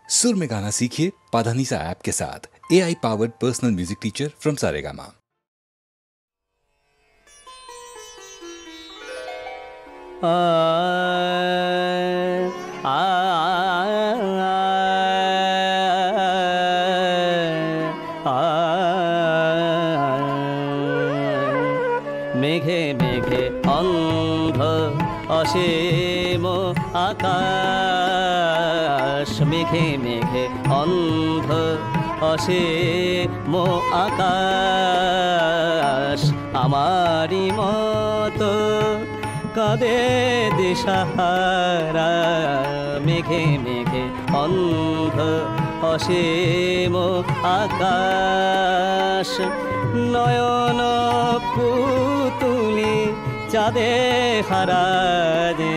सुर में गाना सीखिए पाधानीसा ऐप के साथ। AI powered personal music teacher from Saregama. মেঘে মেঘে অন্ধ অসীম আকাশ, মেঘে মেঘে অন্ধ অসীম আকাশ, আমারি মতো কাঁদে দিশাহারা। মেঘে মেঘে অন্ধ অসীম আকাশ, নয়ন পুতুলি চাঁদে হারা যে,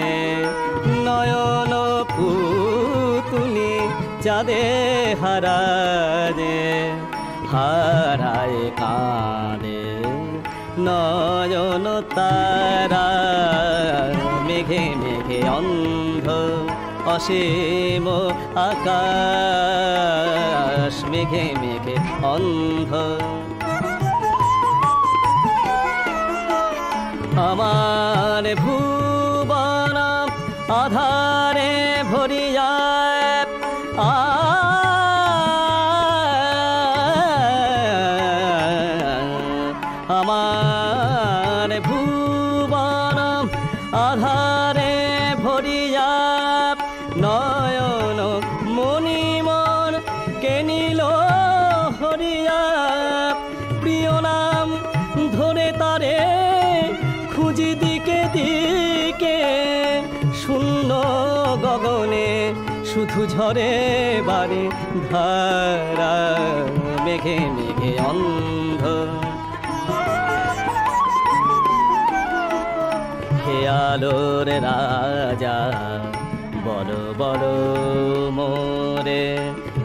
নয়ন পুতুলি চাঁদে হারা যে, হারায় কাঁদে নয়ন তারা। মেঘে মেঘে অন্ধ অসীম আকাশ, মেঘে মেঘে অন্ধ। আমার ভুবন আধারে ভরিয়ায়, আমার ভুবন আধারে ভরিয়া, নয়ন মণিমন কেনিল হরিয়া। প্রিয় নাম ধরে তারে খুঁজি দিকে দিকে, শূন্য গগনে শুধু ঝরে বারে ধারা। মেঘে মেঘে অন্ধ, হে আলোর রাজা বড় বড় মোরে,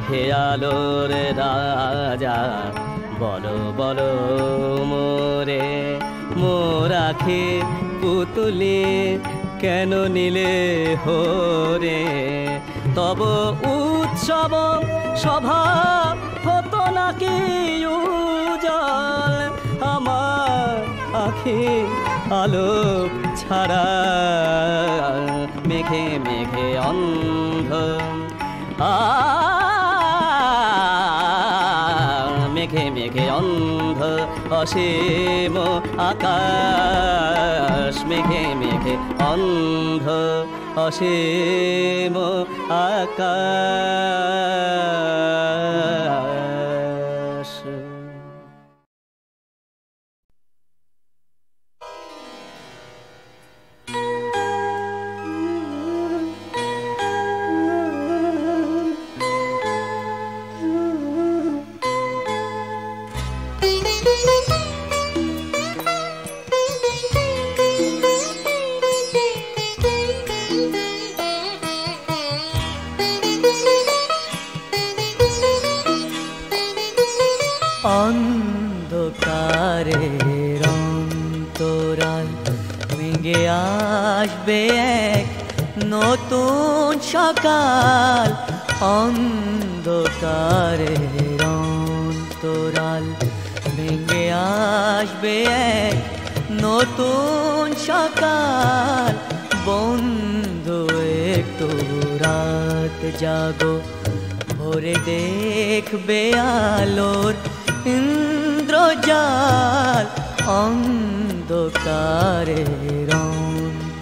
হে আলোর রাজা বড় বড় মোরে। মোর আখি পুতুলি কেন নিলে হরে, তব উৎসব সভা হতো নাকি উজ্জ্বল, আমার আখি আলো ছাড়া। মেঘে মেঘে অন্ধ, মেঘে মেঘে অন্ধ অসীম আকাশ, মেঘে মেঘে অন্ধ অসীম আকাশ। অন্ধকারের অন্তরাল ভেঙে আসবে এক নতুন সকাল। অন্ধকারের অন্তরাল ভেঙে আসবে এক নতুন সকাল। বন্ধু একটু রাত জাগো, ভোরে দেখবে আলোর ইন্দ্রজাল। অন্ধকারের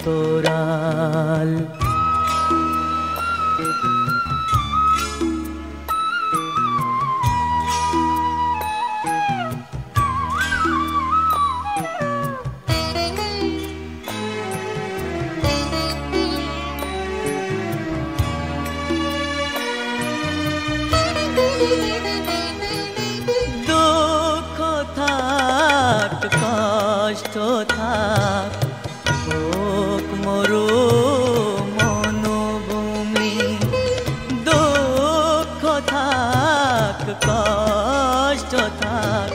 অন্তরাল দুঃখ থাক কষ্ট থাক হোক মরু মনোভূমি। দুঃখ থাক কষ্ট থাক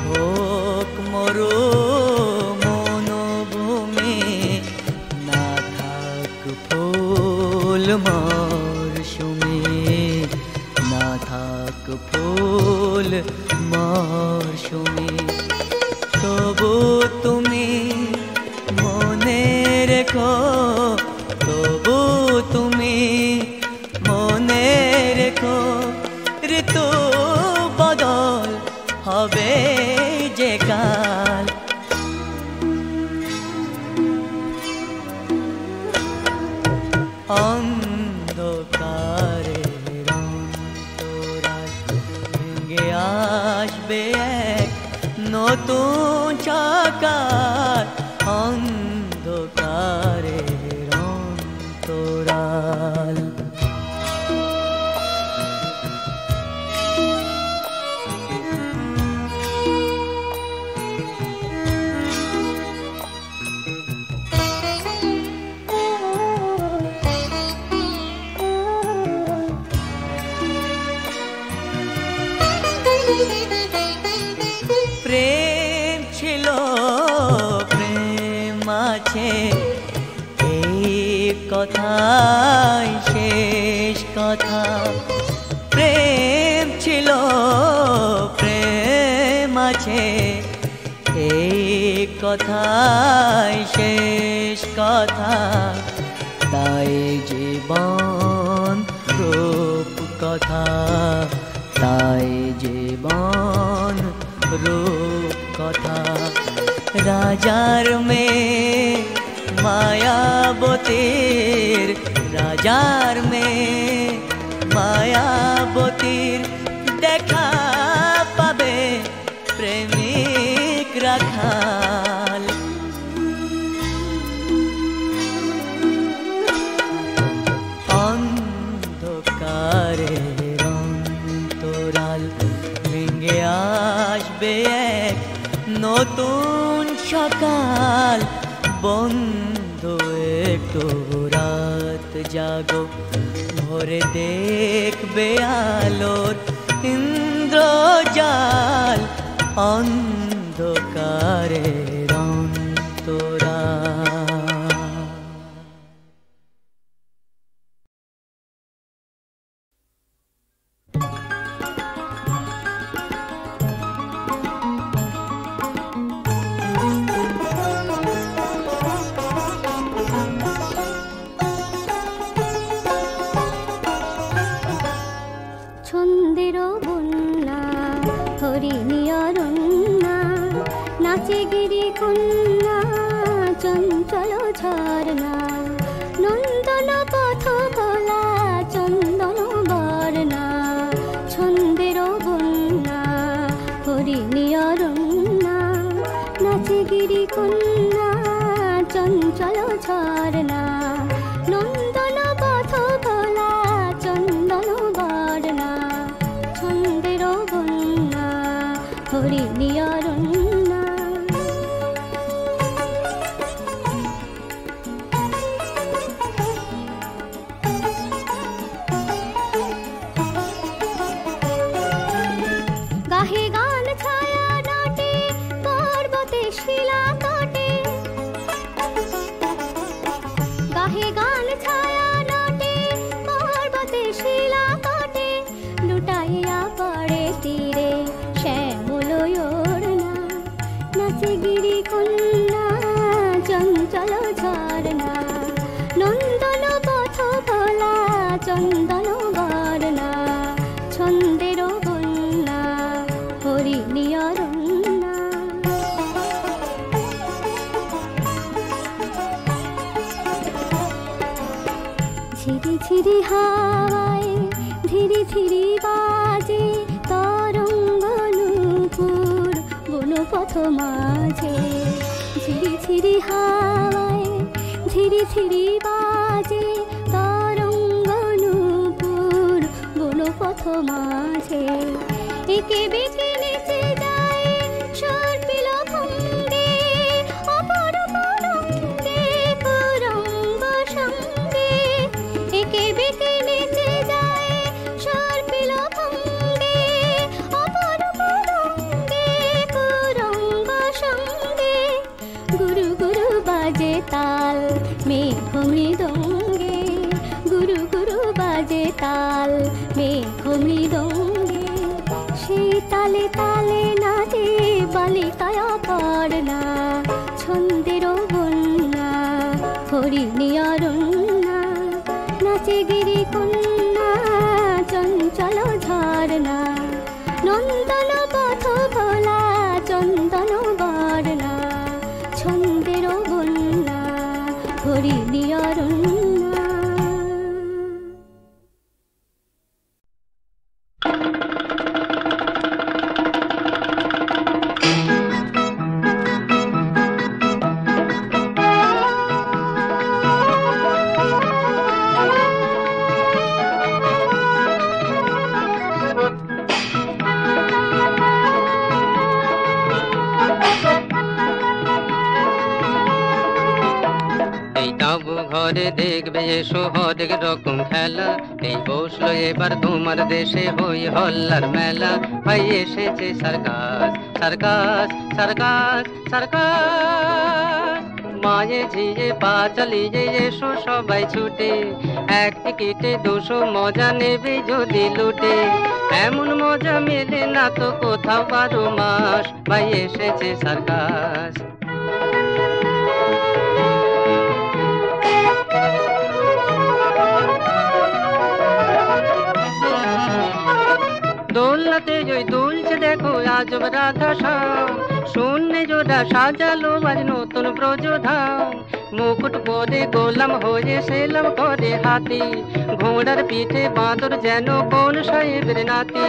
হোক মরু মনোভূমি। না থাক ফুল মরশুমি ফুল মরশুমে, তবু তুমি মনে রেখো, তবু তুমি মনে রেখো, ঋতু বদল হবে যে কাল। অন্ধকারের অন্তরাল ভেঙে আসবে এক নতুন সকাল, অন্ধকারের অন্তরাল। প্রেম ছিল, প্রেম আছে, এই কথাই শেষ কথা। প্রেম ছিল, প্রেম আছে, এই কথাই শেষ কথা। তাই জীবন রূপ কথা, তাই জীবন রূপ কথা। রাজার মেয়ে মায়াবতীর, রাজার মেয়ে মায়াবতীর দেখা পাবে প্রেমিক রাখাল। অন্ধকারের অন্তরাল ভেঙে আসবে এক নতুন সকাল। বন্ধু একটু রাত জাগো, ভোরে দেখবে আলোর ইন্দ্রজাল। অন্ধকারের অন্তরাল। ছন্দের বন্যা হরিণী অরণ্যা, নাচে গিরি কন্যা চঞ্চল ঝরনা। নন্দন পথ ভোলা চন্দন বর্ণা, ছন্দের বন্যা হরিণী অরণ্যা, নাচে গিরি কন্যা চঞ্চল ঝরনা। নন্দন পথ ভোলা চন্দন বর্ণা, ছন্দের বন্যা হরিণী অরণ্যা। গাহে গান ছায়া নাটে পর্বতে শিলা কাটে, গাহে গান ছায়া নাটে পর্বতে শিলা কাটে। লুটাইয়া পড়ে তীরে শ্যামল ওড়না, নাচে গিরি কন্যা চঞ্চল ঝরনা। নন্দন পথ ভোলা চন্দন বর্ণা, ছন্দের বন্যা হরিণী অরণ্যা। ঝিরি ঝিরি হাওয়ায় ধীরে ধীরে বাজে তরঙ্গ নূপুর বনপথ মাঝে। ঝিরি ঝিরি হাওয়ায় ধীরে ধীরে বাজে তরঙ্গ নূপুর বনপথ মাঝে। একে বেঁকে নেচে যায় সর্পিল ভঙ্গে, অপরূপ রঙ্গে কুরঙ্গ সঙ্গে। একে বেঁকে নেচে যায় সর্পিল ভঙ্গে, অপরূপ রঙ্গে কুরঙ্গ সঙ্গে। গুরু গুরু বাজে তাল মেঘ মৃদঙ্গে, গুরু গুরু বাজে তাল মেঘ মৃদঙ্গে। তালে নাচে বালিকায় করনা, ছন্দেরও বন্যা হরিণী অরণ্যা, নাচে গিরি কন্যা চঞ্চল ঝরনা, নন্দন পথ ভোলা চন্দন বর্ণা, ছন্দেরও বন্যা হরিণী অরণ্যা। ঘরে দেখবে এসো হরেক রকম খেলা, এই বসলো এবার তোমার দেশে হই হল্লার মেলা। ভাই এসেছে সার্কাস সার্কাস সার্কাস সার্কাস, মায়ে ঝিয়ে পা চালিয়ে এসো সবাই ছুটে, এক টিকিটে 200 মজা নেবে যদি লুটে, এমন মজা মেলে না তো কোথাও 12 মাস। ভাই এসেছে সার্কাস। দোলনাতে ওই দুলছে দেখো আজব রাধা শ্যাম, শূন্যে জোড়া সাজালো আজ নতুন ব্রজধাম, মুকুট পরে গোলাম হয়ে সেলাম করে হাতি, ঘোড়ার পিঠে বাঁদর যেন কোন সাহেবের নাতি,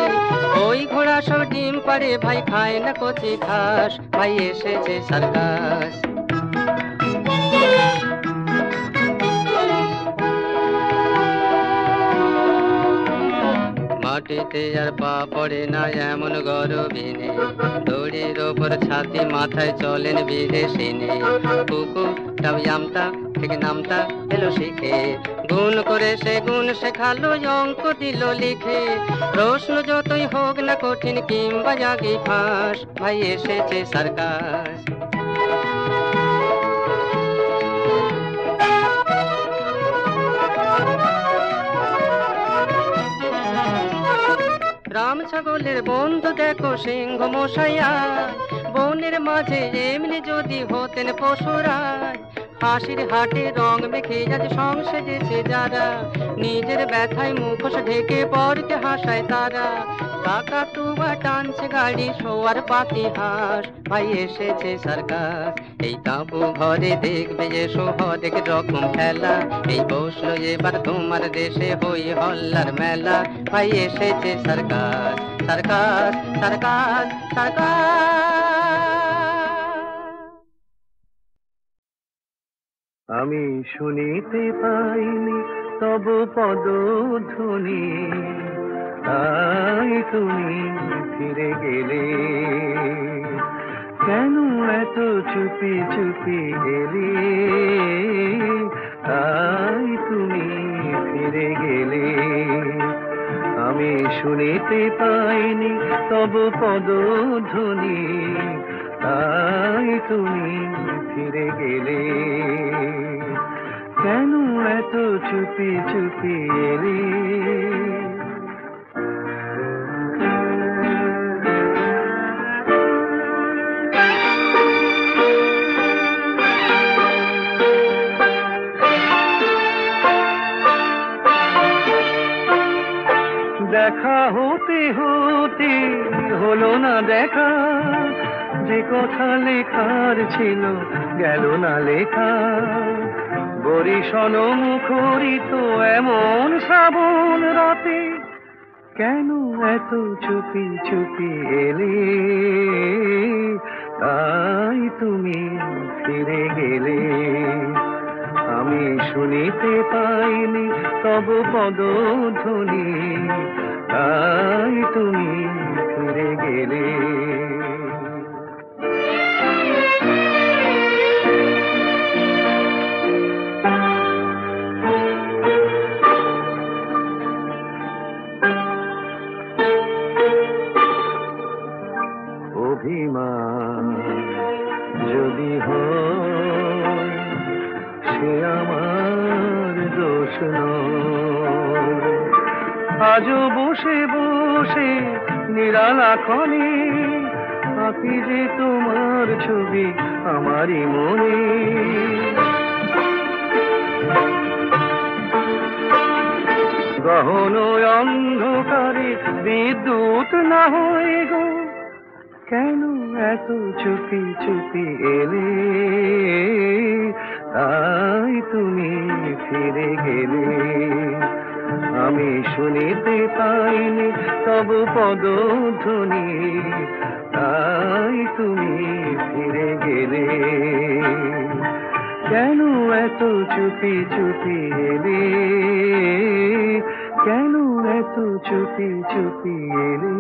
ওই ঘোড়া সব ডিম পাড়ে ভাই খায় না কচি ঘাস। ভাই এসেছে সার্কাস। মাটিতে আর পা পড়ে না এমন গরবিনে, দড়ির ওপর ছাতি মাথায় চলেন বিদেশিনে, কুকুরটাও আমতা ঠিক নামতা এলো শিখে, গুণ করে সে গুণ শেখালো অঙ্ক দিল লিখে, প্রশ্ন যতই হোক না কঠিন কিংবা জাগি ফাঁস। ভাই এসেছে সার্কাস। রাম ছাগলের বন্ধু দেখো সিংহ মশাইয়া, বনের মাঝে এমনি যদি হতেন পশুরাজ, হাসির হাটে রং মেখে আজ সং সেজেছে যারা, নিজের ব্যথায় মুখোশ ঢেকে পরকে হাসায় তারা, কাকা তুয়া টানছে গাড়ি শোয়ার পাতি হাঁস। ভাই এসেছে সার্কাস। এই তাঁবু ঘরে দেখবে এসো হরেক রকম খেলা, এই বসলো এবার তোমার দেশে হই হল্লার মেলা। ভাই এসেছে সার্কাস সার্কাস সার্কাস সার্কাস। আমি শুনিতে পাইনি তব পদধ্বনি, তাই তুমি ফিরে গেলে, কেন এত চুপি চুপি এলে, তাই তুমি ফিরে গেলে। আমি শুনিতে পাইনি তব পদধ্বনি, তাই তুমি ফিরে গেলে, কেন এত চুপি চুপি এলে। দেখা হতে হতে হলো না দেখা, যে কথা লেখার ছিল গেল না লেখা, বরিশন মুখরিত এমন শ্রাবণ রাতে, কেন এত চুপি চুপি এলে, তাই তুমি ফিরে গেলে। আমি শুনিতে পাইনি তব পদধ্বনি, তাই তুমি ফিরে গেলে। অভিমান যদি হয় সে আমার দোষ নয়, আজও বসে বসে নিরালাখনে আঁকি যে তোমার ছবি আমারই মনে। গহন অন্ধকারে বিদ্যুৎ না হয়ে গো কেন এত চুপি চুপি এলে, তাই তুমি ফিরে গেলে। আমি শুনিতে পাইনি তব পদধ্বনি, তাই তুমি ফিরে গেলে। কেন এত চুপি চুপি এলে, কেন এত চুপি চুপি এলে।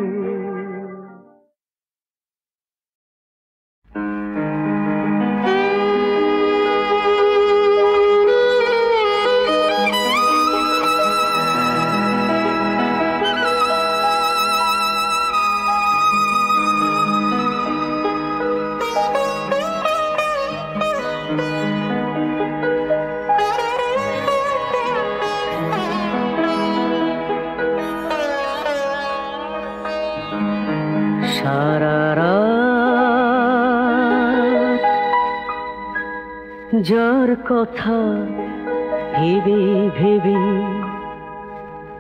যার কথা ভেবে ভেবে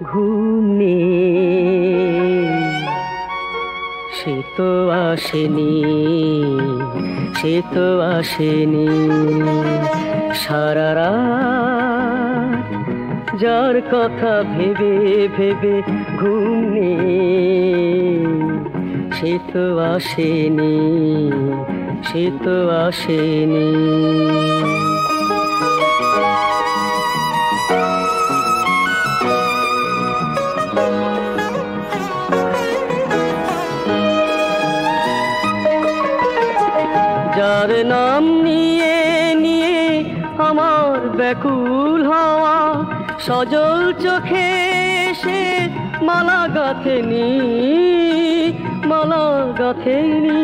ঘুম নেই, সে তো আসেনি, সে তো আসেনি সারা রাত। যার কথা ভেবে ভেবে ঘুম নেই, সে তো আসেনি, সে তো আসেনি। যার নাম নিয়ে নিয়ে আমার ব্যাকুল হওয়া, সজল চোখে সে মালা গাঁথেনি, মালা গাঁথেনি।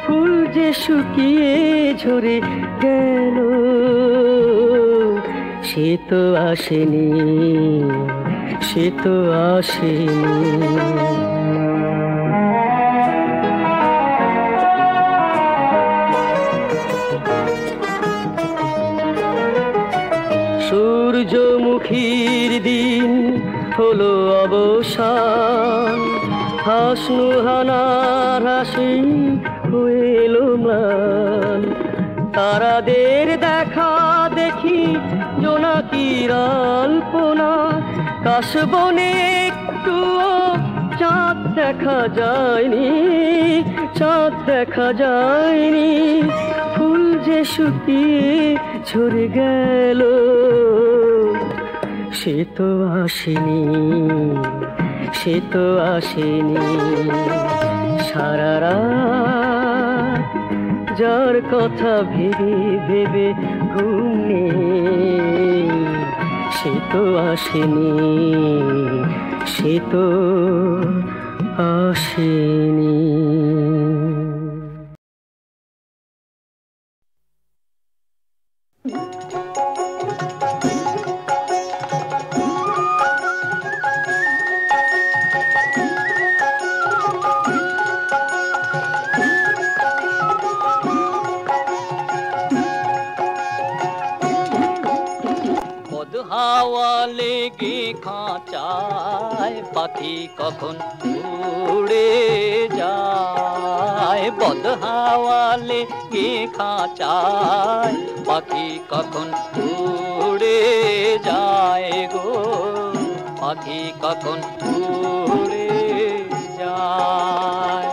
ফুল যে শুকিয়ে ঝরে গেল, সে তো আসেনি, সে তো আসেনি। সূর্যমুখীর দিন হলো অবসান, হাসনুহানার হাসি হইল ম্লান। তারাদের দেখা দেখি জোনাকির আলপনা, কাশবনে একটুও চাঁদ দেখা যায়নি, চাঁদ দেখা যায়নি। ফুল যে শুকিয়ে ঝরে গেল, সে তো আসেনি, সে তো আসেনি সারা রাত। যার কথা ভেবে ভেবে ঘুম নেই, সে তো আসেনি, সে তো আসেনি। হাওয়া লেগে খাঁচায় পাখি কখন উড়ে যায়, বদ হাওয়া লেগে খাঁচায় পাখি কখন উড়ে যায় গো, পাখি কখন উড়ে যায়।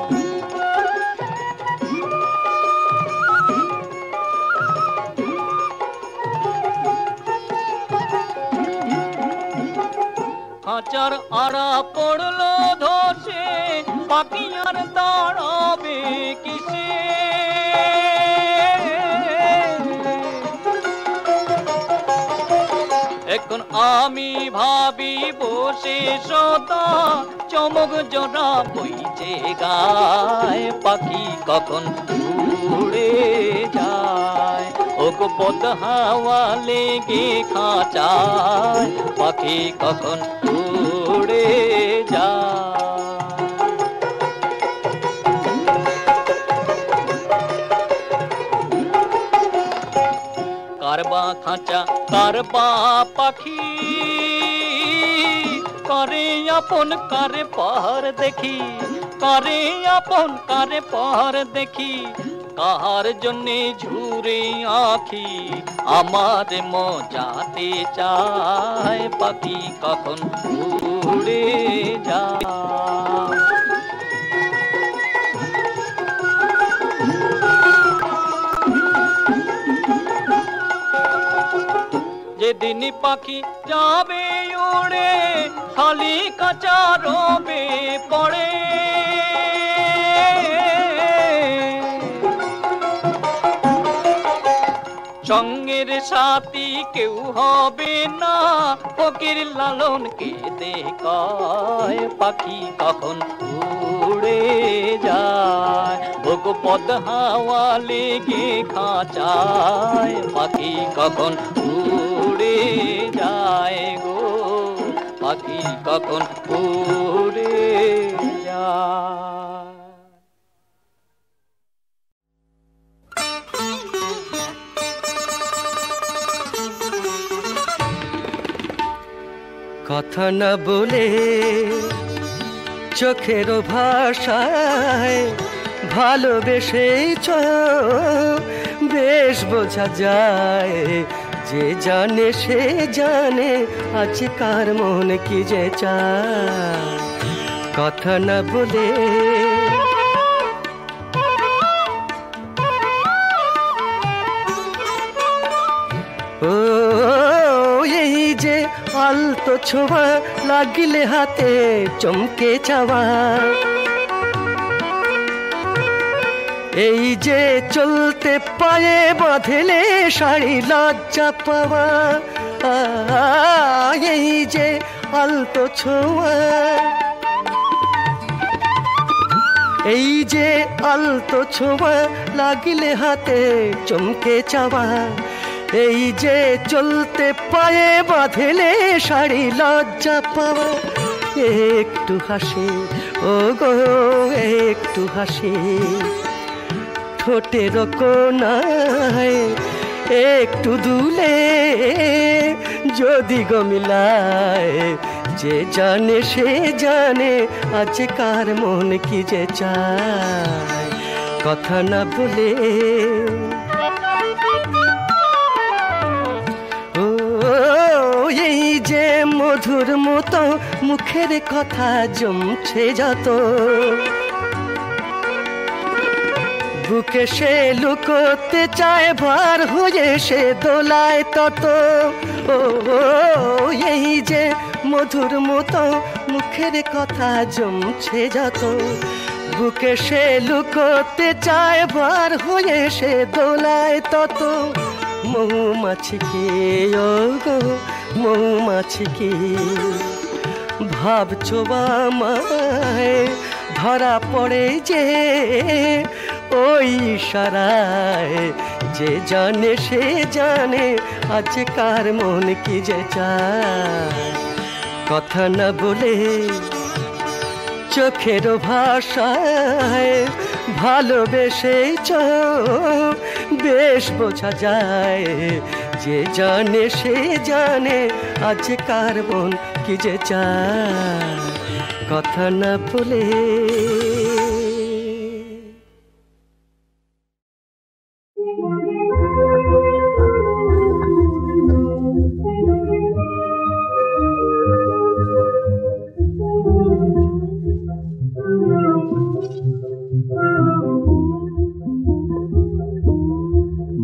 খাঁচার আড়া পড়লো ধসে, পাখি আর দাঁড়াবে কিসে। এখন আমি ভাবি বসে সদা, চমক জোড়া বইছে গায়, পাখি কখন উড়ে যায়। ওগো বদ হাওয়া লেগে খাঁচায় পাখি কখন উড়ে যায়। কারবা খাঁচা কারবা পাখি, করে আপন কারে পার দেখি, করে আপন কারে পার দেখি, কাহার জন্যে ঝুরে আঁখি, আমার মজাতে চায় পাখি কখন উড়ে যায়। যেদিন পাখি যাবে উড়ে খালি কাঁচা রবে পড়ে, সঙ্গের সাথী কেউ হবে না, ফকির লালন কে দেখায় পাখি কখন উড়ে যায়। ভোগপদ হাওয়া লেগে খাঁচায় পাখি কখন উড়ে যায় গো, পাখি কখন উড়ে যায়। কথা না বলে চোখের ভাষায় ভালোবেসেছ বেশ বোঝা যায়, যে জানে সে জানে আজ কার মন কি যে চায়। কথা না বলে ও এই যে আলতো ছোঁয়া লাগলে হাতে চমকে যাওয়া, এই যে চলতে পায়ে বাঁধলে শাড়ি লজ্জা পাওয়া, এই যে আলতো ছোঁয়া, এই যে আলতো ছোঁয়া লাগলে হাতে চমকে যাওয়া, এই যে চলতে পায়ে বাঁধলে শাড়ি লজ্জা পাওয়া। একটু হাসি ও গো একটু হাসি, ঠোঁটের কোনায় একটু দুলে যদি গো মিলায়, যে জানে সে জানে আজ কার মন কি যে চায়। কথা না বলে এই যে মধুর মতো মুখের কথা জমছে যত, বুকে সে লুকোতে চায় ভার হয়ে সে দোলায় তত। ও এই যে মধুর মতো মুখের কথা জমছে যত, বুকে সে লুকোতে চায় ভার হয়ে সে দোলায় তত। মৌমাছি কি ও গো মৌমাছি কি ভাবছো আমায়, ধরা পড়ে যে ওই ইশারায়, যে জানে সে জানে আজ কার মন কি যে চায়। কথা না বলে চোখের ভাষায় ভালোবেসেছ বেশ বোঝা যায়, যে জানে সে জানে আজ কার মন কি যে চায়। কথা না বলে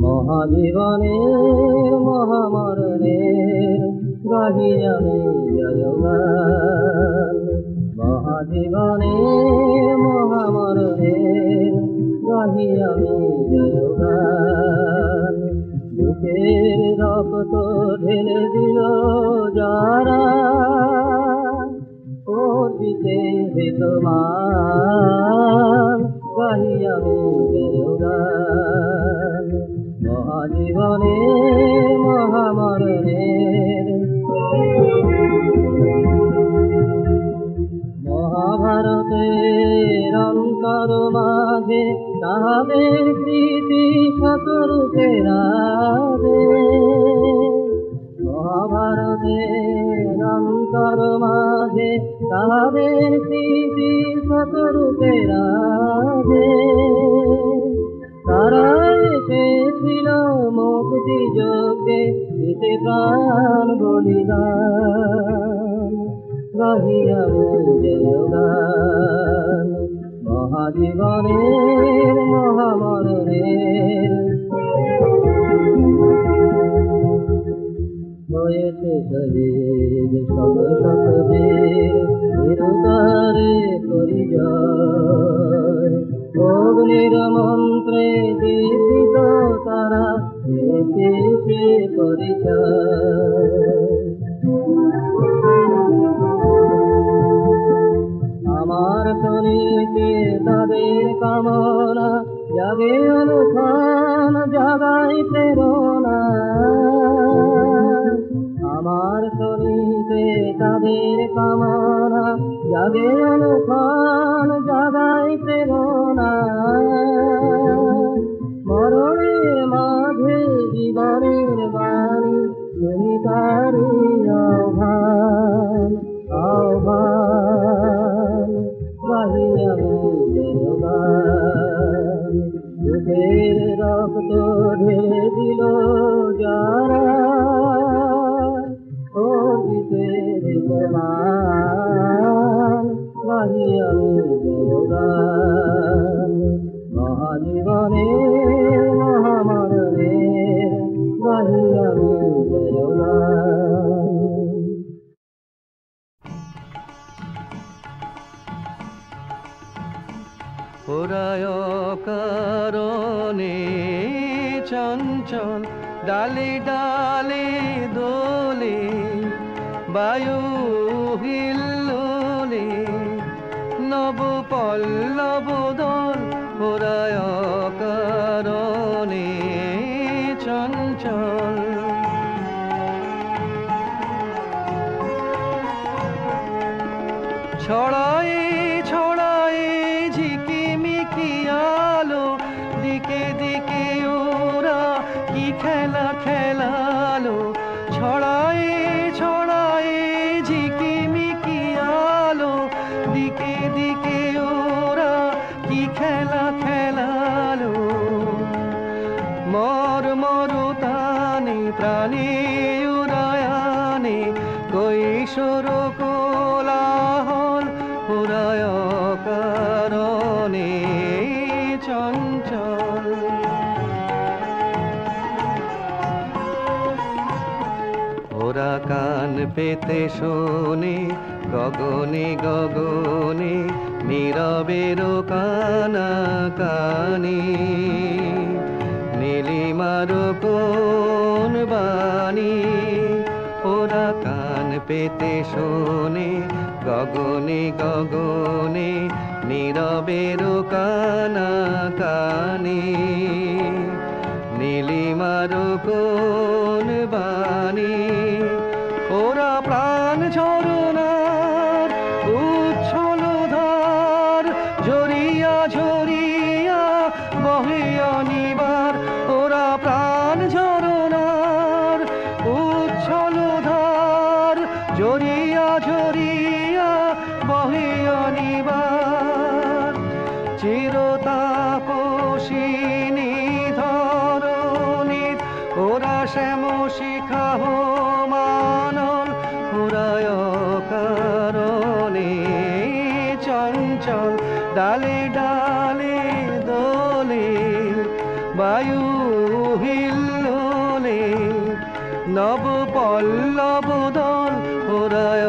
মহাজীবনের মহামরণের গাহি আমি জয়গান, মহাজীবনের মহামরণের গাহি আমি জয়গান। বুকের রক্ত ঢেলে দিল যারা করবিতে তোমার গাহি আমি জয়গান। মহাজীবনে মহামরণের তাহাদের স্মৃতি শতরূপে রাধে মহাভারতের অন্তর মাঝে তাহাদের স্মৃতি শতরূপে রাধে তারা এসেছিল মুক্তি যজ্ঞে দিতে প্রাণ বলিদান গাহিয়া জয়গান মহাজীবনের মহামরণের হয়েছে শহীদ শত শত বীর বীরতারে পরিজয় অগ্নির মন্ত্রে দীপিত তারা সে পরিচয় আমার শনিতে তাদের কামনা জাগে অনুখান জাগাই প্রেরণা আমার শনিতে তাদের কামনা জাগে অনুখান জাগাই প্রেরণা মরণের মাঝে জীবনের বাণী তুমি তারি আহ্বান আহ্বান গাহিয়া জয়গান বুকের রক্ত ঢেলে দিল যারা ও জিতের প্রমাণ গাহিয়া জয়গান মহাজীবনের মহামরণের গাহিয়া জয়গান ওরায় কারণে চঞ্চল ডালে ডালে দোলে বায়ু হিল্লোলে নব পল্লব দল ওরায় কারণে চঞ্চল ছড়ায় ছড়ায় ঝিকিমিকি আলো দিকে দিকে ওরা কি খেলা খেলালো ছড়ায় ছড়ায় ঝিকিমিকি আলো দিকে দিকে ওরা কি খেলা খেলালো মর মরুতানে প্রাণে উদয়ানে কৈশোর কোলাহল উদয় কারণে চঞ্চল ওরা কান পেতে শোনে গগনে গগনে নীরবের কানা কানে নীলিমার কোন বাণী ওরা কান পেতে শোনে গগনে গগনে নীরবের কানা কানে নীলিমার কোন বাণী ওরা প্রাণ ঝরনার উচ্ছল ধার ঝরিয়া ঝরিয়া বহে অনিবার ওরা প্রাণ ঝরনার উচ্ছল ধার ঝরিয়া ঝরিয়া বহে অনিবার চিরতাপসিনী ধরণীর ওরা শ্যাম শিখা মানল ওরায় কারণে চঞ্চল ডালে ডালে দোলে বায়ু হিল্লোলে নব পল্লব দল ওরায়